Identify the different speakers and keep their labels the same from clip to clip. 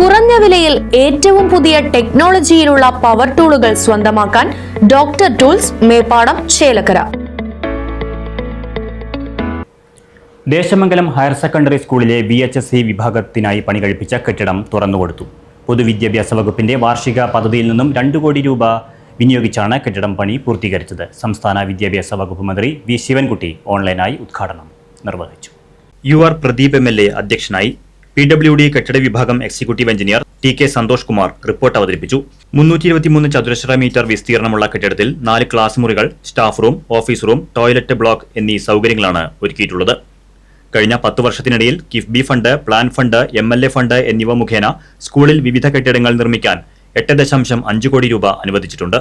Speaker 1: കുറഞ്ഞ വിലയിൽ ഏറ്റവും പുതിയ ടെക്നോളജിയിലുള്ള പവർ ടൂളുകൾ സ്വന്തമാക്കാൻ doctor tools, Meppadam, Chelakkara.
Speaker 2: Desamangalam higher secondary സ്കൂളിലെ VHSE വിഭാഗത്തിനായി പണികഴിപ്പിച്ച കെട്ടിടം തുറന്നുകൊടുത്തു. പൊതുവിദ്യാഭ്യാസ വകുപ്പിന്റെ വാർഷിക പദ്ധതിയിൽ നിന്നും 2 കോടി രൂപ വിനിയോഗിച്ചാണ് കെട്ടിടം പണി പൂർത്തീകരിച്ചത്. സംസ്ഥാന വിദ്യാഭ്യാസ വകുപ്പ് മന്ത്രി വി ശിവൻകുട്ടി ഓൺലൈനായി ഉദ്ഘാടനം നിർവഹിച്ചു. UR പ്രദീപ് MLA അധ്യക്ഷനായി. PWD കെട്ടിട വിഭാഗം executive engineer TK Santhosh Kumar report അവതരിപ്പിച്ചു. 323 ചതുരശ്ര മീറ്റർ വിസ്തീർണമുള്ള കെട്ടിടത്തിൽ 4 ക്ലാസ് മുറികൾ, staff room, office room, toilet block എന്നീ സൗകര്യങ്ങളാണ് ഒരുക്കിയിട്ടുള്ളത്. കഴിഞ്ഞ 10 വർഷത്തിനിടയിൽ KIIFB fund, plan fund, MLA fund എന്നിവ മുഖേന സ്കൂളിൽ വിവിധ കെട്ടിടങ്ങൾ നിർമ്മിക്കാൻ 8.5 കോടി രൂപ അനുവദിച്ചിട്ടുണ്ട്.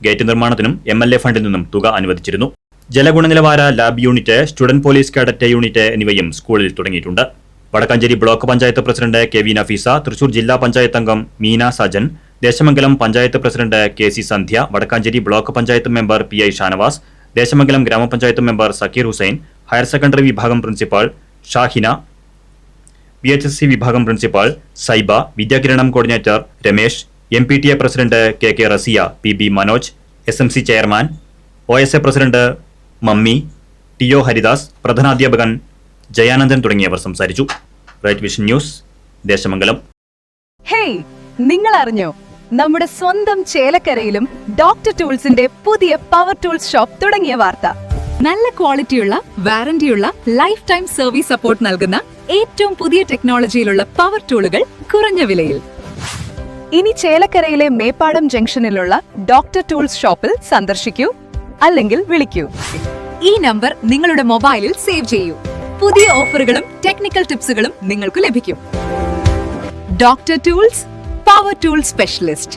Speaker 2: ഗേറ്റ് നിർമ്മാണത്തിനും MLA ഫണ്ടിൽ നിന്നും തുക അനുവദിച്ചിരുന്നു. ജലഗുണനിലവാര lab unit, student police cadet unit എന്നിവയും സ്കൂളിൽ തുടങ്ങിയിട്ടുണ്ട്. Vadakkanchery block panchayat president KV Nafeesa, Thrissur ജില്ലാ പഞ്ചായത്ത് അംഗം Meena Sajan, Desamangalam panchayat president KC Sandhya, Vadakkanchery block panchayat member PI Shanavas, Desamangalam grama panchayat member Zakir Hussain, higher secondary വിഭാഗം പ്രിൻസിപ്പാൾ ഷാഹിന, VHSE വിഭാഗം principal Saiba, Vidyakiranam coordinator Ramesh, MPTA president KK Rasiya, PB Manoj, SMC chairman OSA president Mammi, TO Haridas, പ്രധാനാധ്യാപകൻ ജയാനന്ദൻ തുടങ്ങിയവർ സംസാരിച്ചു. Right vision news, Desamangalam.
Speaker 3: Hey, നിങ്ങൾ അറിഞ്ഞോ? നമ്മുടെ സ്വന്തം ചേലക്കരയിലും ഡോക്ടർ ടൂൾസിന്റെ പുതിയ പവർ ടൂൾസ് ഷോപ്പ് തുടങ്ങിയ വാർത്ത. നല്ല ക്വാളിറ്റിയുള്ള, വാറന്റിയുള്ള, ലൈഫ് ടൈം സർവീസ് സപ്പോർട്ട് നൽകുന്ന ഏറ്റവും പുതിയ ടെക്നോളജിയിലുള്ള പവർ ടൂളുകൾ കുറഞ്ഞ വിലയിൽ. ഇനി ചേലക്കരയിലെ മേപ്പാടം ജംഗ്ഷനിലുള്ള ഡോക്ടർ ടൂൾസ് ഷോപ്പിൽ സന്ദർശിക്കൂ, അല്ലെങ്കിൽ വിളിക്കൂ. ഈ നമ്പർ നിങ്ങളുടെ മൊബൈലിൽ സേവ് ചെയ്യൂ. പുതിയ ഓഫറുകളും ടെക്നിക്കൽ ടിപ്സുകളും നിങ്ങൾക്ക് ലഭിക്കും. Doctor tools, power tool specialist.